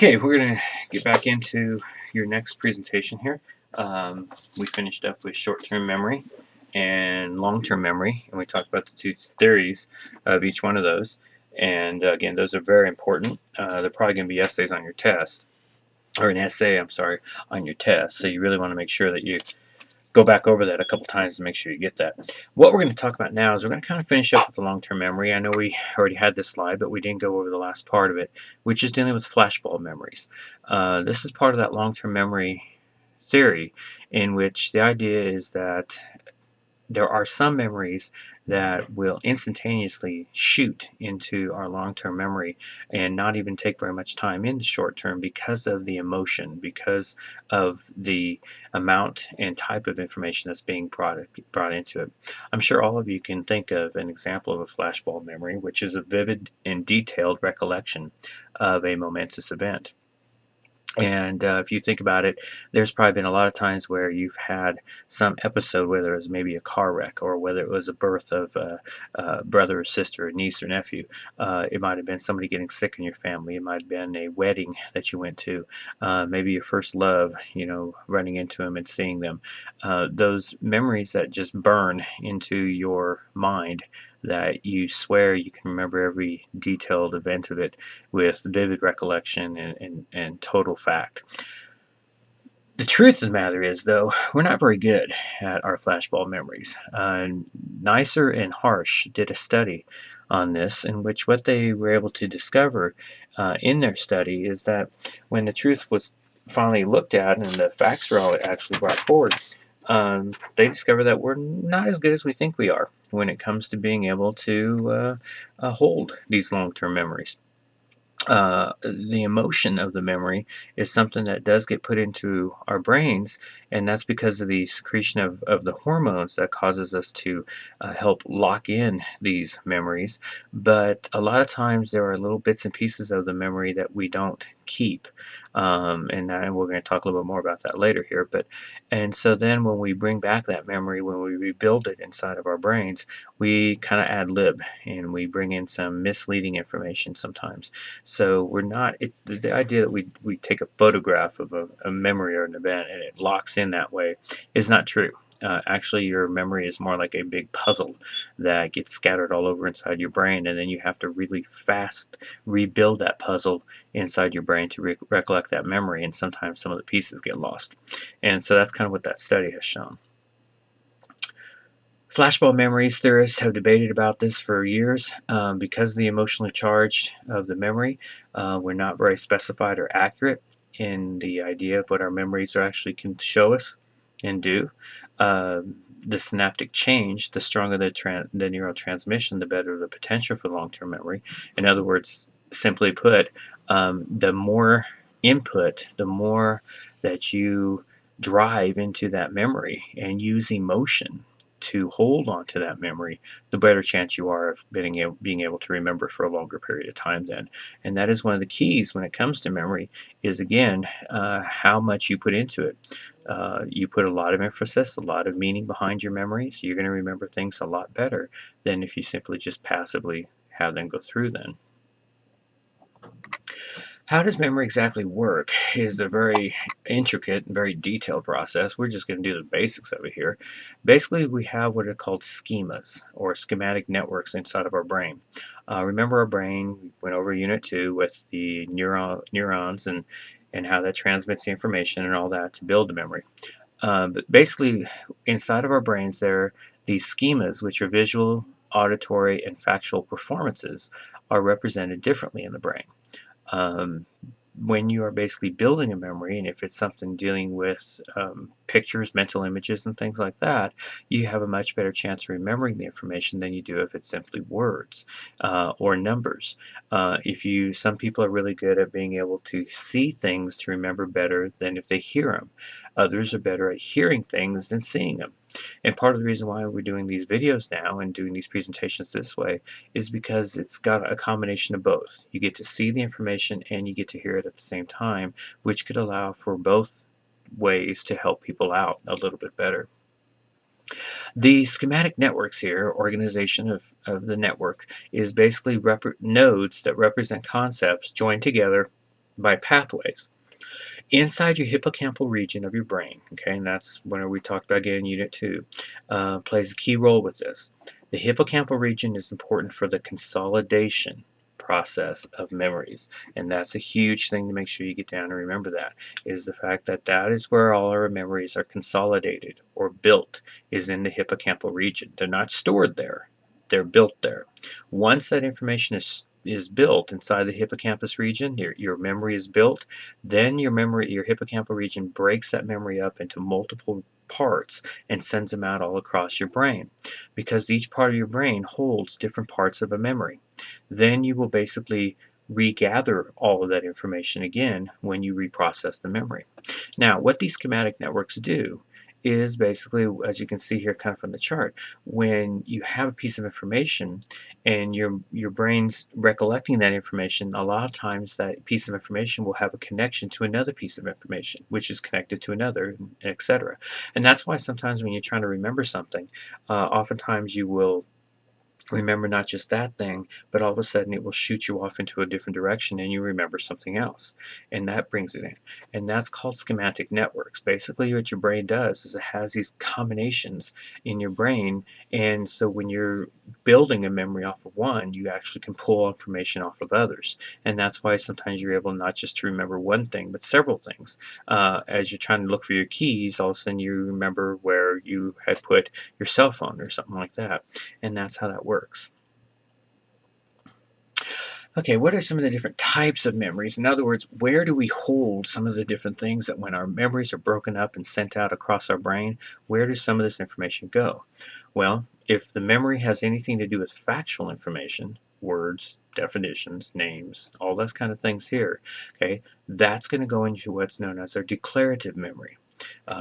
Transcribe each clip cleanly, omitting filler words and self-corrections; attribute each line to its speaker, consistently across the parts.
Speaker 1: Okay, we're going to get back into your next presentation here. We finished up with short-term memory and long-term memory, and we talked about the two theories of each one of those. And again, those are very important. They're probably going to be essays on your test, or an essay, I'm sorry, on your test. So you really want to make sure that you go back over that a couple times to make sure you get that. What we're going to talk about now is we're going to kind of finish up with the long-term memory. I know we already had this slide, but we didn't go over the last part of it, which is dealing with flashbulb memories. This is part of that long-term memory theory, in which the idea is that there are some memories that will instantaneously shoot into our long-term memory and not even take very much time in the short term because of the emotion, because of the amount and type of information that's being brought into it. I'm sure all of you can think of an example of a flashbulb memory, which is a vivid and detailed recollection of a momentous event. And if you think about it, there's probably been a lot of times where you've had some episode, whether it was maybe a car wreck or whether it was a birth of a brother or sister, a niece or nephew. It might have been somebody getting sick in your family. It might have been a wedding that you went to, maybe your first love, running into them and seeing them. Those memories that just burn into your mind, that you swear you can remember every detailed event of it with vivid recollection and total fact. The truth of the matter is, though, we're not very good at our flashbulb memories. Neisser and Harsh did a study on this, in which what they were able to discover in their study is that when the truth was finally looked at and the facts were all actually brought forward, they discover that we're not as good as we think we are when it comes to being able to hold these long-term memories. The emotion of the memory is something that does get put into our brains, and that's because of the secretion of the hormones that causes us to help lock in these memories. But a lot of times there are little bits and pieces of the memory that we don't keep. And we're going to talk a little bit more about that later here. And so then when we bring back that memory, when we rebuild it inside of our brains, we kind of ad lib and we bring in some misleading information sometimes. So we're not, it's the idea that we take a photograph of a memory or an event and it locks in that way is not true. Actually, your memory is more like a big puzzle that gets scattered all over inside your brain, and then you have to really fast rebuild that puzzle inside your brain to recollect that memory, and sometimes some of the pieces get lost. And so that's kind of what that study has shown. Flashbulb memories, theorists have debated about this for years. Because of the emotionally charged of the memory, we're not very specified or accurate in the idea of what our memories are actually can show us and do. The synaptic change, the stronger the neurotransmission, the better the potential for long-term memory. In other words, simply put, the more input, the more that you drive into that memory and use emotion to hold on to that memory, the better chance you are of being able to remember for a longer period of time then. And that is one of the keys when it comes to memory is, again, how much you put into it. You put a lot of emphasis, a lot of meaning behind your memories. You're going to remember things a lot better than if you simply just passively have them go through then. How does memory exactly work is a very intricate and very detailed process. We're just going to do the basics of it here. Basically, we have what are called schemas or schematic networks inside of our brain. Remember our brain, we went over Unit 2 with the neurons and how that transmits the information and all that to build the memory. But basically, inside of our brains, there are these schemas, which are visual, auditory, and factual performances, are represented differently in the brain. When you are basically building a memory, and if it's something dealing with pictures, mental images, and things like that, you have a much better chance of remembering the information than you do if it's simply words or numbers. Some people are really good at being able to see things to remember better than if they hear them. Others are better at hearing things than seeing them. And part of the reason why we're doing these videos now and doing these presentations this way is because it's got a combination of both. You get to see the information and you get to hear it at the same time, which could allow for both ways to help people out a little bit better. The schematic networks here, organization of the network, is basically nodes that represent concepts joined together by pathways. Inside your hippocampal region of your brain, okay, and that's when we talked about getting Unit 2, plays a key role with this. The hippocampal region is important for the consolidation process of memories, and that's a huge thing to make sure you get down and remember that, is the fact that that is where all our memories are consolidated or built, is in the hippocampal region. They're not stored there, they're built there. Once that information is built inside the hippocampus region, your memory is built, then your hippocampal region breaks that memory up into multiple parts and sends them out all across your brain, because each part of your brain holds different parts of a memory. Then you will basically regather all of that information again when you reprocess the memory. Now, what these schematic networks do is basically, as you can see here kind of from the chart, when you have a piece of information and your brain's recollecting that information, a lot of times that piece of information will have a connection to another piece of information, which is connected to another, etc. And that's why sometimes when you're trying to remember something, oftentimes you will remember not just that thing, but all of a sudden it will shoot you off into a different direction and you remember something else. And that brings it in. And that's called schematic networks. Basically, what your brain does is it has these combinations in your brain. And so when you're building a memory off of one, you actually can pull information off of others. And that's why sometimes you're able not just to remember one thing, but several things. As you're trying to look for your keys, all of a sudden you remember where you had put your cell phone or something like that. And that's how that works. Okay, what are some of the different types of memories? In other words, where do we hold some of the different things that when our memories are broken up and sent out across our brain, where does some of this information go? Well, if the memory has anything to do with factual information, words, definitions, names, all those kind of things here, okay, that's going to go into what's known as our declarative memory.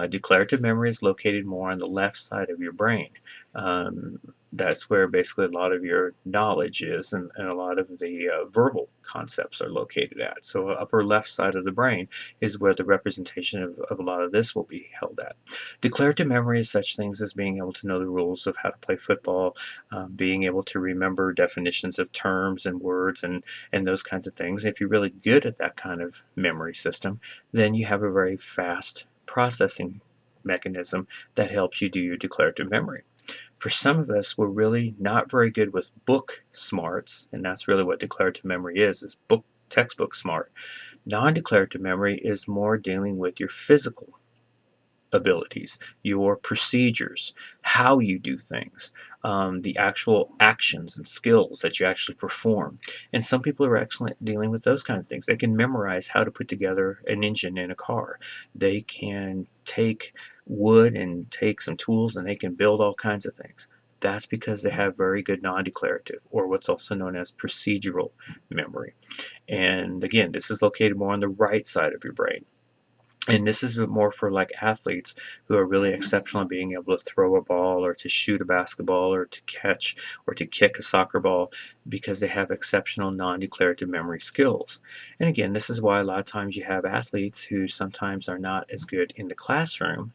Speaker 1: Declarative memory is located more on the left side of your brain. Um, that's where basically a lot of your knowledge is, and a lot of the verbal concepts are located at. So upper left side of the brain is where the representation of a lot of this will be held at. Declarative memory is such things as being able to know the rules of how to play football, being able to remember definitions of terms and words and those kinds of things. If you're really good at that kind of memory system, then you have a very fast processing mechanism that helps you do your declarative memory. For some of us, we're really not very good with book smarts, and that's really what declarative memory is textbook smart. Non-declarative memory is more dealing with your physical abilities, your procedures, how you do things, the actual actions and skills that you actually perform. And some people are excellent dealing with those kind of things. They can memorize how to put together an engine in a car. They can take wood and take some tools and they can build all kinds of things. That's because they have very good non-declarative, or what's also known as procedural memory. And again, this is located more on the right side of your brain. And this is more for like athletes who are really exceptional at being able to throw a ball or to shoot a basketball or to catch or to kick a soccer ball, because they have exceptional non-declarative memory skills. And again, this is why a lot of times you have athletes who sometimes are not as good in the classroom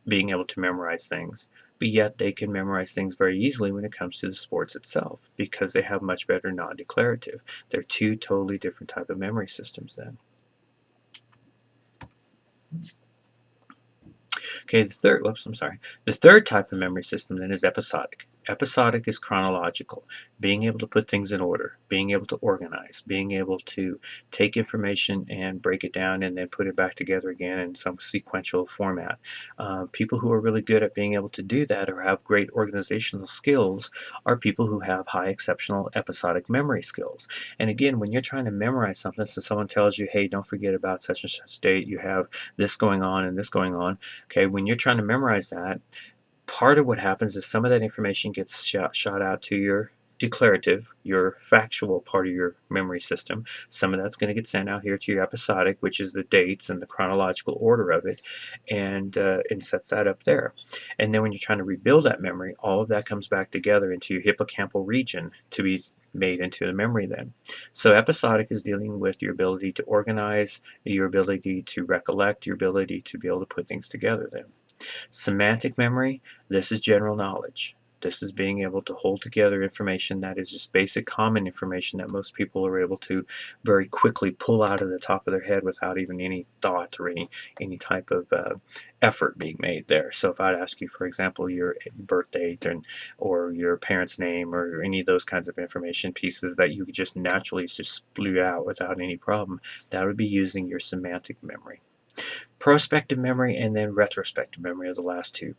Speaker 1: being able to memorize things, but yet they can memorize things very easily when it comes to the sports itself, because they have much better non-declarative. They're two totally different type of memory systems then. Okay, the third type of memory system then is episodic. Episodic is chronological, being able to put things in order, being able to organize, being able to take information and break it down and then put it back together again in some sequential format. People who are really good at being able to do that or have great organizational skills are people who have high exceptional episodic memory skills. And again, when you're trying to memorize something, so someone tells you, hey, don't forget about such and such date, you have this going on and this going on. Okay, when you're trying to memorize that, part of what happens is some of that information gets shot out to your declarative, your factual part of your memory system. Some of that's going to get sent out here to your episodic, which is the dates and the chronological order of it, and sets that up there. And then when you're trying to rebuild that memory, all of that comes back together into your hippocampal region to be made into the memory then. So episodic is dealing with your ability to organize, your ability to recollect, your ability to be able to put things together then. Semantic memory, this is general knowledge. This is being able to hold together information that is just basic common information that most people are able to very quickly pull out of the top of their head without even any thought or any type of effort being made there. So if I'd ask you, for example, your birth date or your parent's name or any of those kinds of information pieces that you could just naturally just spew out without any problem, that would be using your semantic memory. Prospective memory and then retrospective memory are the last two.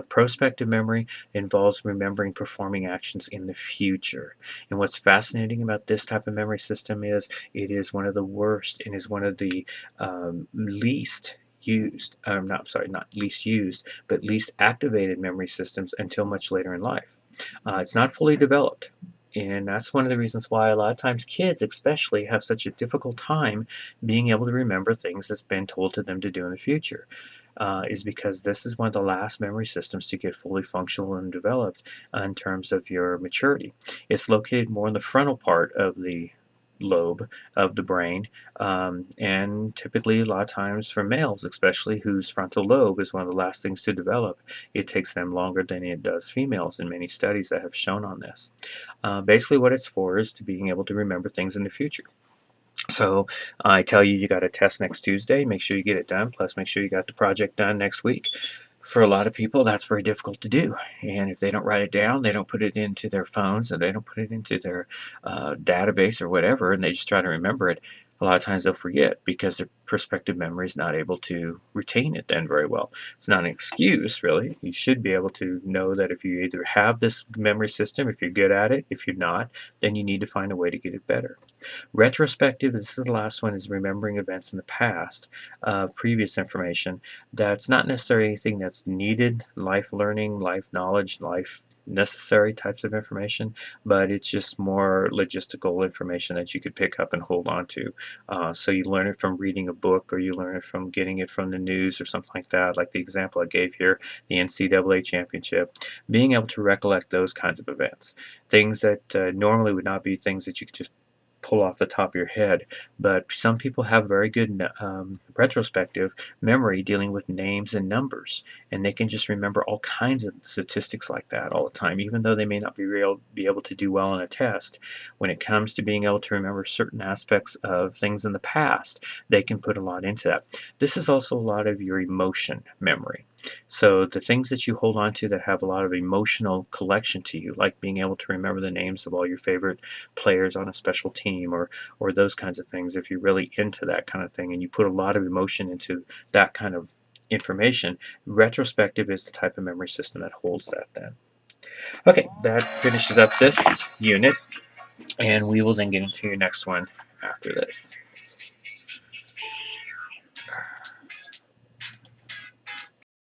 Speaker 1: Prospective memory involves remembering performing actions in the future. And what's fascinating about this type of memory system is it is one of the worst and is one of the least used, not least used, but least activated memory systems until much later in life. It's not fully developed. And that's one of the reasons why a lot of times kids, especially, have such a difficult time being able to remember things that's been told to them to do in the future. Is because this is one of the last memory systems to get fully functional and developed in terms of your maturity. It's located more in the frontal part of the lobe of the brain, and typically a lot of times for males especially whose frontal lobe is one of the last things to develop, it takes them longer than it does females in many studies that have shown on this. Basically what it's for is to being able to remember things in the future. So I tell you, you got a test next Tuesday. Make sure you get it done. Plus, make sure you got the project done next week. For a lot of people, that's very difficult to do. And if they don't write it down, they don't put it into their phones, and they don't put it into their database or whatever, and they just try to remember it. A lot of times they'll forget because their prospective memory is not able to retain it then very well. It's not an excuse, really. You should be able to know that if you either have this memory system, if you're good at it, if you're not, then you need to find a way to get it better. Retrospective, this is the last one, is remembering events in the past, previous information. That's not necessarily anything that's needed, life learning, life knowledge, life necessary types of information, but it's just more logistical information that you could pick up and hold on to. So you learn it from reading a book, or you learn it from getting it from the news or something like that, like the example I gave here, the NCAA championship. Being able to recollect those kinds of events, things that normally would not be things that you could just pull off the top of your head, but some people have very good retrospective memory dealing with names and numbers, and they can just remember all kinds of statistics like that all the time, even though they may not be able to do well on a test. When it comes to being able to remember certain aspects of things in the past, they can put a lot into that. This is also a lot of your emotion memory. So the things that you hold on to that have a lot of emotional collection to you, like being able to remember the names of all your favorite players on a special team, or those kinds of things, if you're really into that kind of thing and you put a lot of emotion into that kind of information, retrospective is the type of memory system that holds that then. Okay, that finishes up this unit, and we will then get into your next one after this.